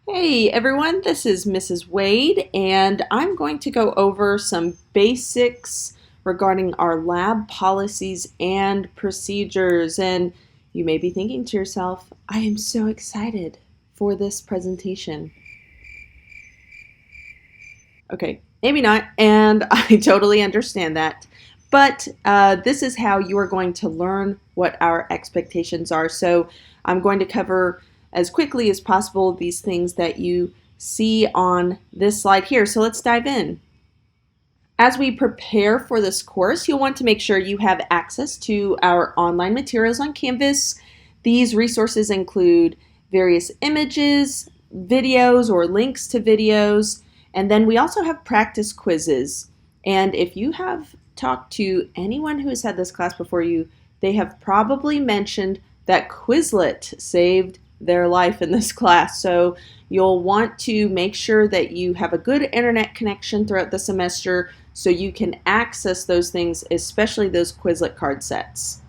Hey everyone, this is Mrs. Wade, and I'm going to go over some basics regarding our lab policies and procedures. And you may be thinking to yourself, I am so excited for this presentation. Okay, maybe not, and I totally understand that. But this is how you are going to learn what our expectations are. So I'm going to cover as quickly as possible these things that you see on this slide here. So let's dive in. As we prepare for this course, you'll want to make sure you have access to our online materials on Canvas. These resources include various images, videos, or links to videos, and then we also have practice quizzes. And if you have talked to anyone who has had this class before you, they have probably mentioned that Quizlet saved their life in this class. So you'll want to make sure that you have a good internet connection throughout the semester so you can access those things, especially those Quizlet card sets.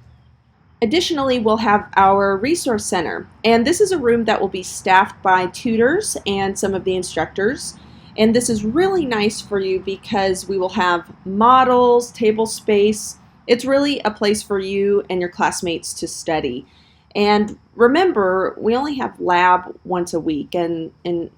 Additionally, we'll have our resource center, and this is a room that will be staffed by tutors and some of the instructors. And this is really nice for you because we will have models, table space. It's really a place for you and your classmates to study. And remember, we only have lab once a week, and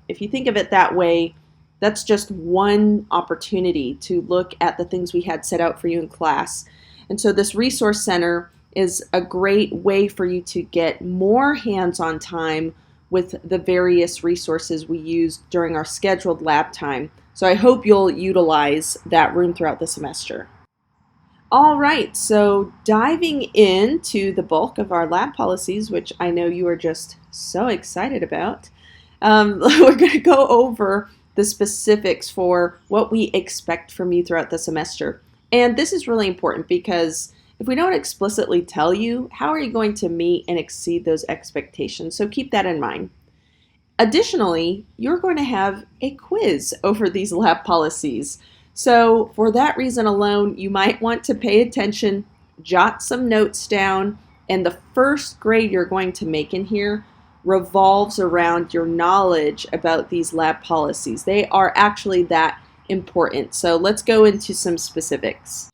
if you think of it that way, that's just one opportunity to look at the things we had set out for you in class. And so this resource center is a great way for you to get more hands-on time with the various resources we use during our scheduled lab time. So I hope you'll utilize that room throughout the semester. All right, so diving into the bulk of our lab policies, which I know you are just so excited about, we're going to go over the specifics for what we expect from you throughout the semester. And this is really important because if we don't explicitly tell you, how are you going to meet and exceed those expectations? So keep that in mind. Additionally, you're going to have a quiz over these lab policies. So for that reason alone, you might want to pay attention, jot some notes down, and the first grade you're going to make in here revolves around your knowledge about these lab policies. They are actually that important. So let's go into some specifics.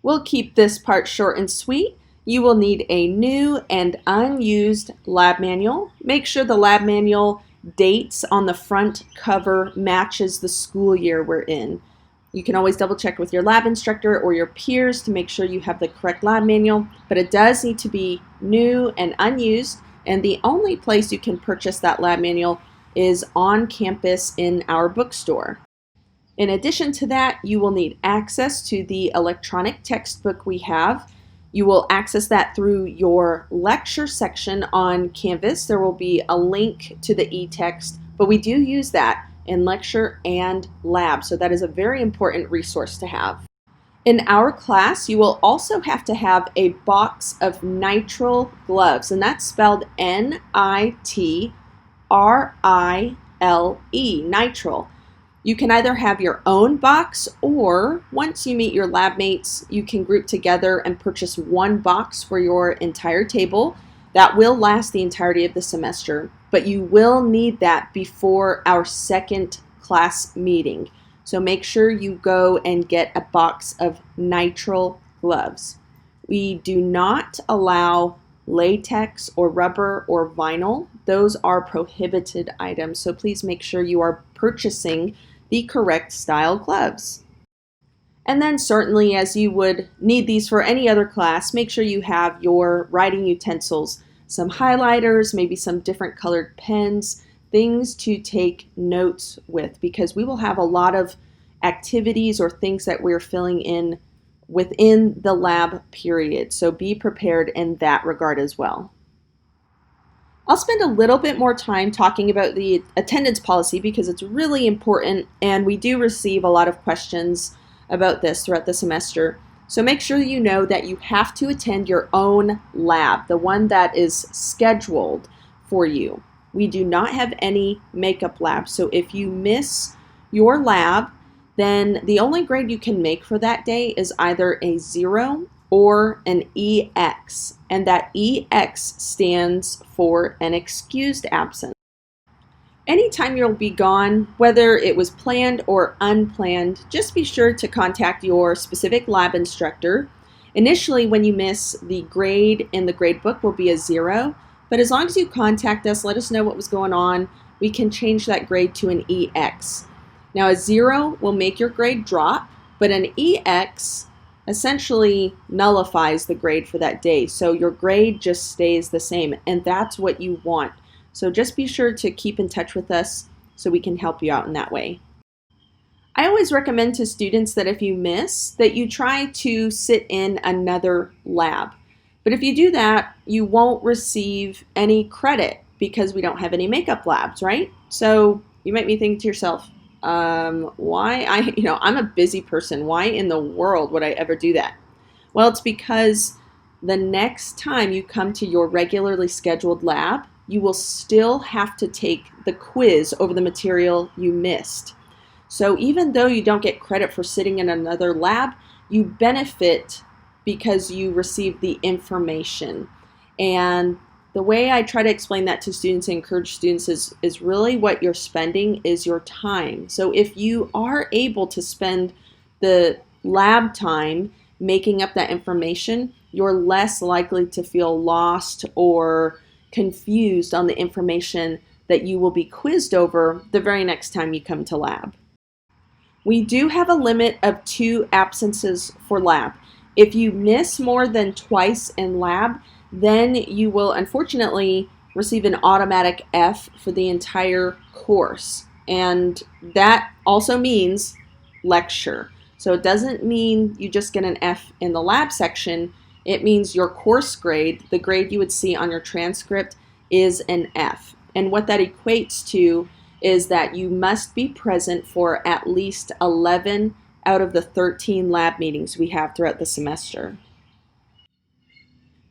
We'll keep this part short and sweet. You will need a new and unused lab manual. Make sure the lab manual dates on the front cover matches the school year we're in. You can always double check with your lab instructor or your peers to make sure you have the correct lab manual, but it does need to be new and unused, and the only place you can purchase that lab manual is on campus in our bookstore. In addition to that, you will need access to the electronic textbook we have. You will access that through your lecture section on Canvas. There will be a link to the e-text, but we do use that in lecture and lab, so that is a very important resource to have. In our class, you will also have to have a box of nitrile gloves, and that's spelled N-I-T-R-I-L-E, nitrile. You can either have your own box, or once you meet your lab mates, you can group together and purchase one box for your entire table. That will last the entirety of the semester, but you will need that before our second class meeting. So make sure you go and get a box of nitrile gloves. We do not allow latex or rubber or vinyl. Those are prohibited items, so please make sure you are purchasing the correct style gloves. And then certainly, as you would need these for any other class, make sure you have your writing utensils, some highlighters, maybe some different colored pens, things to take notes with, because we will have a lot of activities or things that we're filling in within the lab period. So be prepared in that regard as well. I'll spend a little bit more time talking about the attendance policy because it's really important, and we do receive a lot of questions about this throughout the semester. So make sure you know that you have to attend your own lab, the one that is scheduled for you. We do not have any makeup labs, so if you miss your lab, then the only grade you can make for that day is either a 0 or an EX, and that EX stands for an excused absence. Anytime you'll be gone, whether it was planned or unplanned, just be sure to contact your specific lab instructor. Initially, when you miss, the grade in the grade book will be a 0, but as long as you contact us, let us know what was going on, we can change that grade to an EX. Now, a 0 will make your grade drop, but an EX essentially nullifies the grade for that day. So your grade just stays the same, and that's what you want. So just be sure to keep in touch with us so we can help you out in that way. I always recommend to students that if you miss, that you try to sit in another lab. But if you do that, you won't receive any credit because we don't have any makeup labs, right? So you might be thinking to yourself, why? I'm a busy person. Why in the world would I ever do that? Well, it's because the next time you come to your regularly scheduled lab, you will still have to take the quiz over the material you missed. So even though you don't get credit for sitting in another lab, you benefit because you receive the information. And the way I try to explain that to students and encourage students is really what you're spending is your time. So if you are able to spend the lab time making up that information, you're less likely to feel lost or confused on the information that you will be quizzed over the very next time you come to lab. We do have a limit of 2 absences for lab. If you miss more than twice in lab, then you will unfortunately receive an automatic F for the entire course. And that also means lecture. So it doesn't mean you just get an F in the lab section. It means your course grade, the grade you would see on your transcript, is an F. And what that equates to is that you must be present for at least 11 out of the 13 lab meetings we have throughout the semester.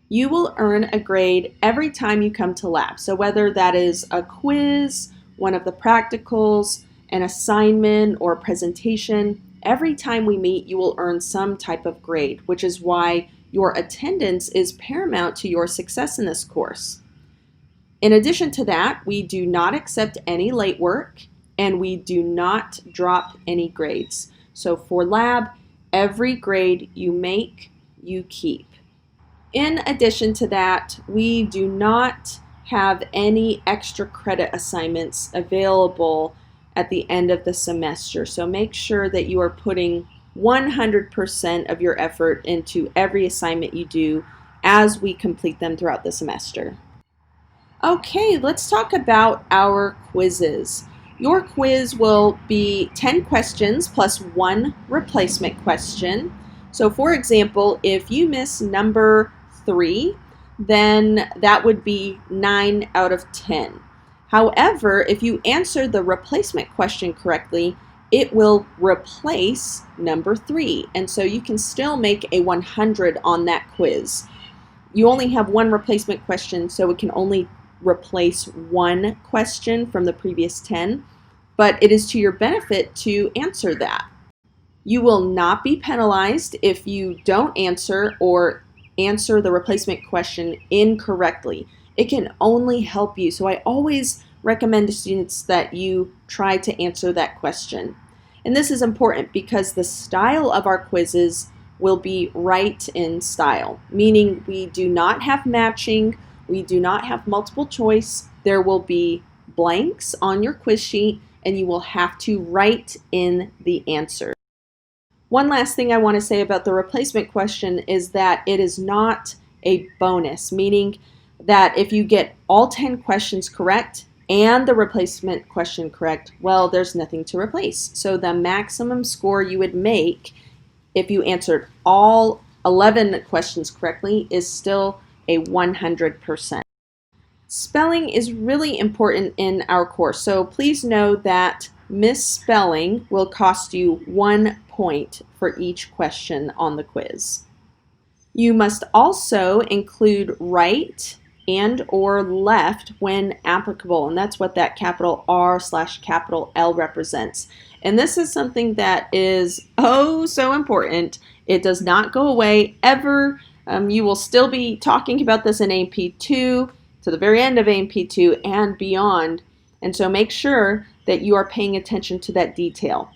You will earn a grade every time you come to lab. So whether that is a quiz, one of the practicals, an assignment, or a presentation, every time we meet, you will earn some type of grade, which is why your attendance is paramount to your success in this course. In addition to that, we do not accept any late work, and we do not drop any grades. So for lab, every grade you make, you keep. In addition to that, we do not have any extra credit assignments available at the end of the semester. So make sure that you are putting 100% of your effort into every assignment you do as we complete them throughout the semester. Okay, let's talk about our quizzes. Your quiz will be 10 questions plus 1 replacement question. So for example, if you miss number 3, then that would be 9 out of 10. However, if you answer the replacement question correctly, it will replace number 3. And so you can still make a 100 on that quiz. You only have 1 replacement question, so it can only replace 1 question from the previous 10, but it is to your benefit to answer that. You will not be penalized if you don't answer or answer the replacement question incorrectly. It can only help you. So I always recommend to students that you try to answer that question. And this is important because the style of our quizzes will be right in style, meaning we do not have matching, we do not have multiple choice. There will be blanks on your quiz sheet and you will have to write in the answer. One last thing I want to say about the replacement question is that it is not a bonus, meaning that if you get all 10 questions correct and the replacement question correct, well, there's nothing to replace. So the maximum score you would make if you answered all 11 questions correctly is still a 100%. Spelling is really important in our course, so please know that misspelling will cost you 1 point for each question on the quiz. You must also include right and or left when applicable, and that's what that capital R/capital L represents. And this is something that is so important. It does not go away ever. You will still be talking about this in A&P 2 to the very end of A&P 2 and beyond. And so make sure that you are paying attention to that detail.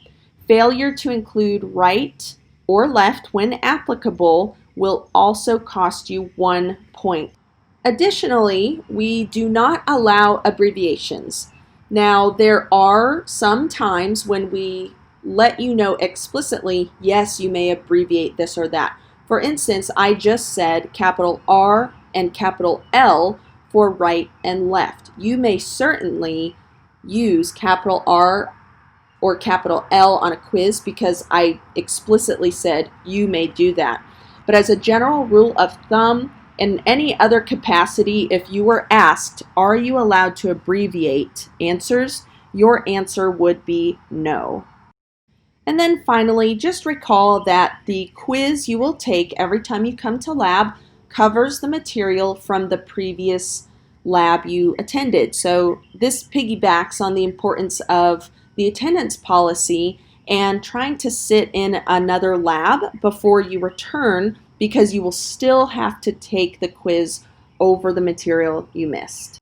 Failure to include right or left when applicable will also cost you 1 point. Additionally, we do not allow abbreviations. Now, there are some times when we let you know explicitly, yes, you may abbreviate this or that. For instance, I just said capital R and capital L for right and left. You may certainly use capital R or capital L on a quiz because I explicitly said you may do that. But as a general rule of thumb, in any other capacity, if you were asked, are you allowed to abbreviate answers, your answer would be no. And then finally, just recall that the quiz you will take every time you come to lab covers the material from the previous lab you attended. So this piggybacks on the importance of the attendance policy and trying to sit in another lab before you return, because you will still have to take the quiz over the material you missed.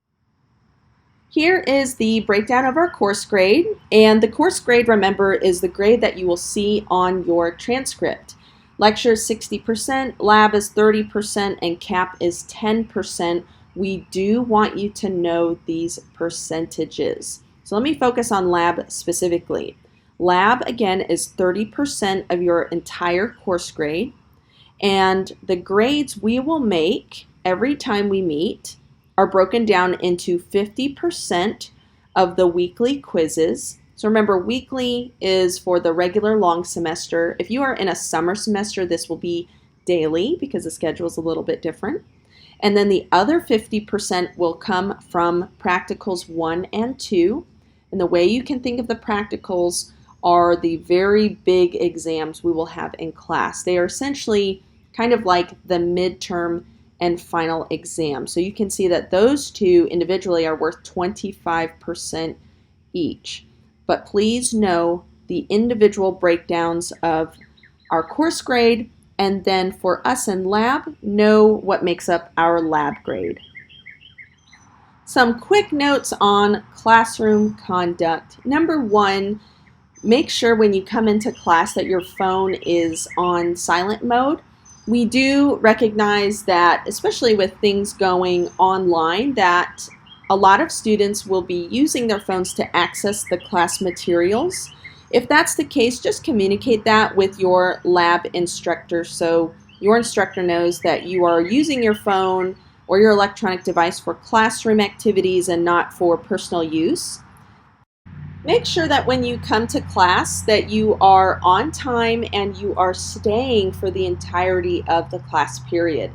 Here is the breakdown of our course grade, and the course grade, remember, is the grade that you will see on your transcript. Lecture is 60%, lab is 30%, and CAP is 10%. We do want you to know these percentages. So let me focus on lab specifically. Lab, again, is 30% of your entire course grade, and the grades we will make every time we meet are broken down into 50% of the weekly quizzes. So remember, weekly is for the regular long semester. If you are in a summer semester, this will be daily because the schedule is a little bit different. And then the other 50% will come from practicals 1 and 2. And the way you can think of the practicals are the very big exams we will have in class. They are essentially kind of like the midterm and final exam. So you can see that those two individually are worth 25% each. But please know the individual breakdowns of our course grade, and then for us in lab, know what makes up our lab grade. Some quick notes on classroom conduct. Number 1, make sure when you come into class that your phone is on silent mode. We do recognize that, especially with things going online, that a lot of students will be using their phones to access the class materials. If that's the case, just communicate that with your lab instructor so your instructor knows that you are using your phone or your electronic device for classroom activities and not for personal use. Make sure that when you come to class that you are on time and you are staying for the entirety of the class period.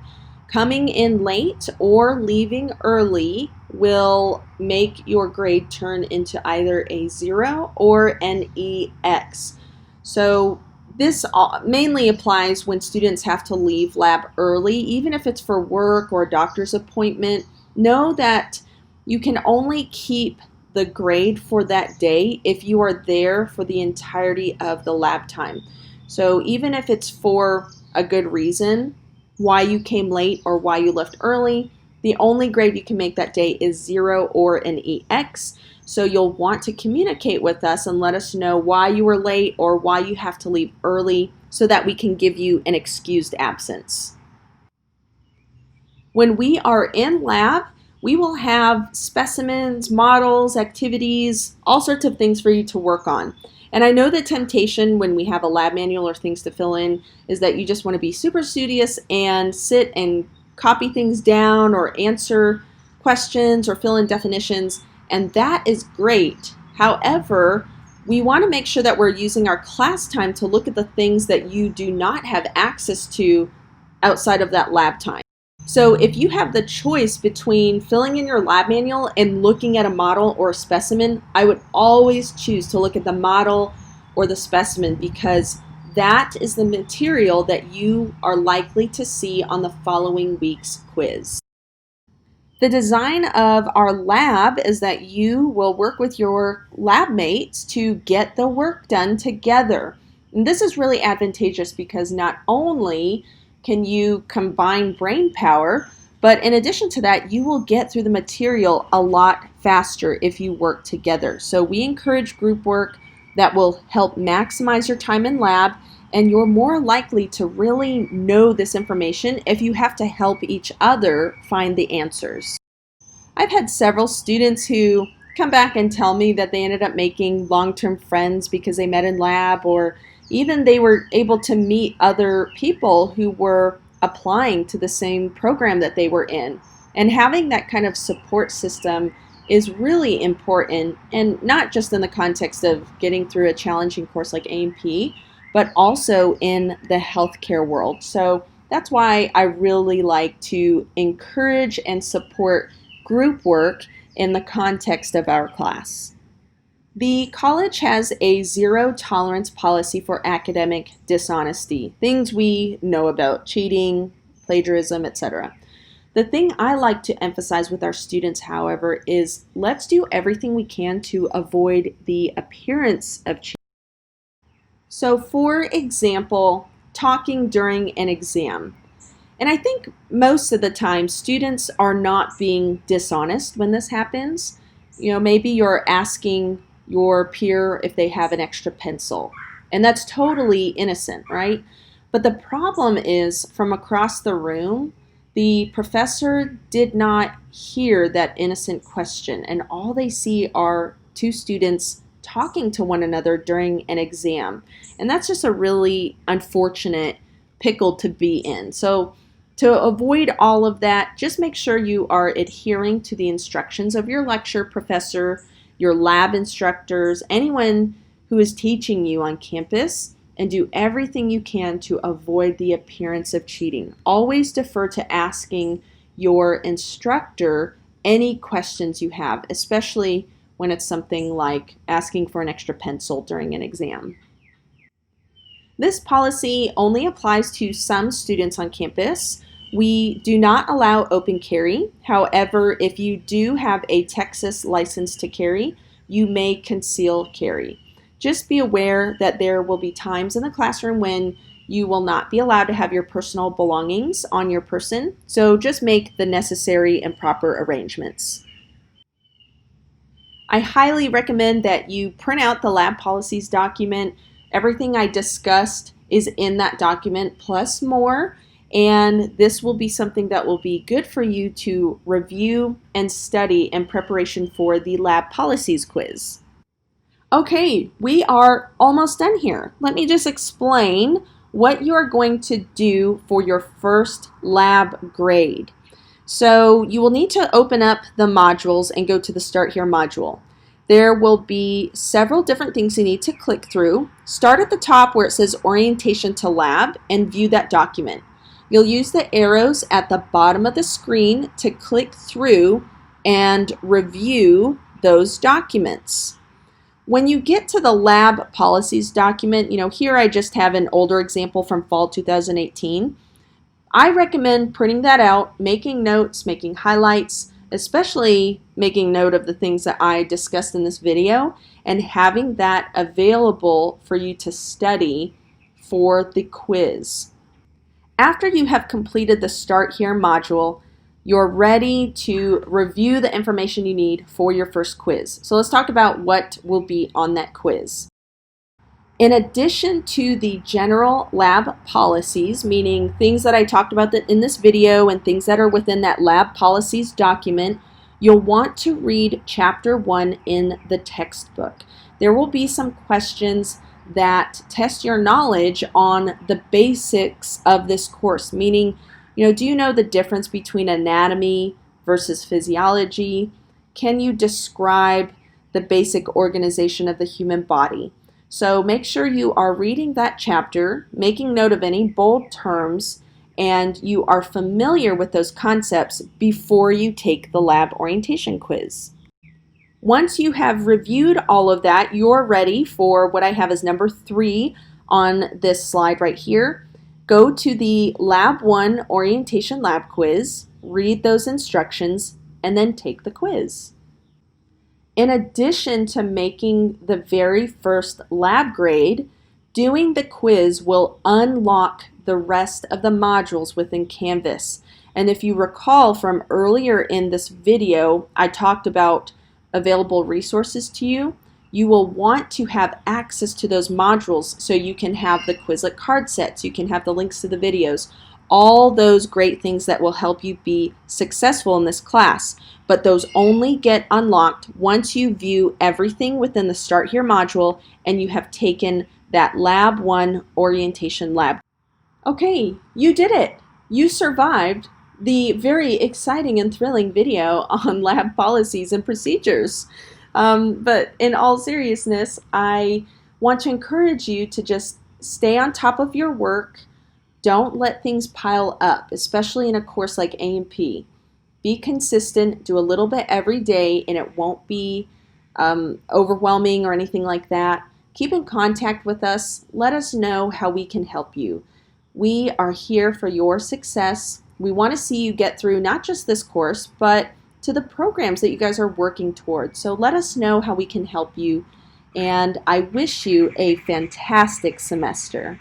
Coming in late or leaving early will make your grade turn into either a 0 or an EX. So this mainly applies when students have to leave lab early, even if it's for work or a doctor's appointment. Know that you can only keep the grade for that day if you are there for the entirety of the lab time. So even if it's for a good reason, why you came late or why you left early, the only grade you can make that day is 0 or an EX. So you'll want to communicate with us and let us know why you were late or why you have to leave early so that we can give you an excused absence. When we are in lab, we will have specimens, models, activities, all sorts of things for you to work on. And I know the temptation when we have a lab manual or things to fill in is that you just want to be super studious and sit and copy things down or answer questions or fill in definitions, and that is great. However, we want to make sure that we're using our class time to look at the things that you do not have access to outside of that lab time. So if you have the choice between filling in your lab manual and looking at a model or a specimen, I would always choose to look at the model or the specimen because that is the material that you are likely to see on the following week's quiz. The design of our lab is that you will work with your lab mates to get the work done together. And this is really advantageous because not only can you combine brain power, But in addition to that, you will get through the material a lot faster if you work together. So we encourage group work that will help maximize your time in lab, and you're more likely to really know this information if you have to help each other find the answers. I've had several students who come back and tell me that they ended up making long-term friends because they met in lab, or even they were able to meet other people who were applying to the same program that they were in. And having that kind of support system is really important, and not just in the context of getting through a challenging course like A&P, but also in the healthcare world. So that's why I really like to encourage and support group work in the context of our class. The college has a zero tolerance policy for academic dishonesty, things we know about, cheating, plagiarism, etc. The thing I like to emphasize with our students, however, is let's do everything we can to avoid the appearance of cheating. So for example, talking during an exam. And I think most of the time students are not being dishonest when this happens. Maybe you're asking your peer if they have an extra pencil, and that's totally innocent, right? But the problem is, from across the room, the professor did not hear that innocent question, and all they see are two students talking to one another during an exam. And that's just a really unfortunate pickle to be in. So to avoid all of that, just make sure you are adhering to the instructions of your lecture professor, your lab instructors, anyone who is teaching you on campus, and do everything you can to avoid the appearance of cheating. Always defer to asking your instructor any questions you have, especially when it's something like asking for an extra pencil during an exam. This policy only applies to some students on campus. We do not allow open carry. However, if you do have a Texas license to carry, you may conceal carry. Just be aware that there will be times in the classroom when you will not be allowed to have your personal belongings on your person, so just make the necessary and proper arrangements. I highly recommend that you print out the lab policies document. Everything I discussed is in that document plus more, and this will be something that will be good for you to review and study in preparation for the lab policies quiz. Okay, we are almost done here. Let me just explain what you are going to do for your first lab grade. So you will need to open up the modules and go to the Start Here module. There will be several different things you need to click through. Start at the top where it says Orientation to Lab and view that document. You'll use the arrows at the bottom of the screen to click through and review those documents. When you get to the lab policies document, here I just have an older example from fall 2018. I recommend printing that out, making notes, making highlights, especially making note of the things that I discussed in this video, and having that available for you to study for the quiz. After you have completed the Start Here module, you're ready to review the information you need for your first quiz. So let's talk about what will be on that quiz. In addition to the general lab policies, meaning things that I talked about in this video and things that are within that lab policies document, you'll want to read Chapter 1 in the textbook. There will be some questions that test your knowledge on the basics of this course, meaning, do you know the difference between anatomy versus physiology? Can you describe the basic organization of the human body? So make sure you are reading that chapter, making note of any bold terms, and you are familiar with those concepts before you take the lab orientation quiz. Once you have reviewed all of that, you're ready for what I have as number 3 on this slide right here. Go to the Lab 1 Orientation Lab Quiz, read those instructions, and then take the quiz. In addition to making the very first lab grade, doing the quiz will unlock the rest of the modules within Canvas. And if you recall from earlier in this video, I talked about available resources to you. You will want to have access to those modules so you can have the Quizlet card sets, you can have the links to the videos, all those great things that will help you be successful in this class. But those only get unlocked once you view everything within the Start Here module and you have taken that Lab 1 orientation lab. Okay, you did it! You survived the very exciting and thrilling video on lab policies and procedures. But in all seriousness, I want to encourage you to just stay on top of your work. Don't let things pile up, especially in a course like A&P. Be consistent, do a little bit every day, and it won't be overwhelming or anything like that. Keep in contact with us. Let us know how we can help you. We are here for your success. We want to see you get through not just this course, but to the programs that you guys are working towards. So let us know how we can help you, and I wish you a fantastic semester.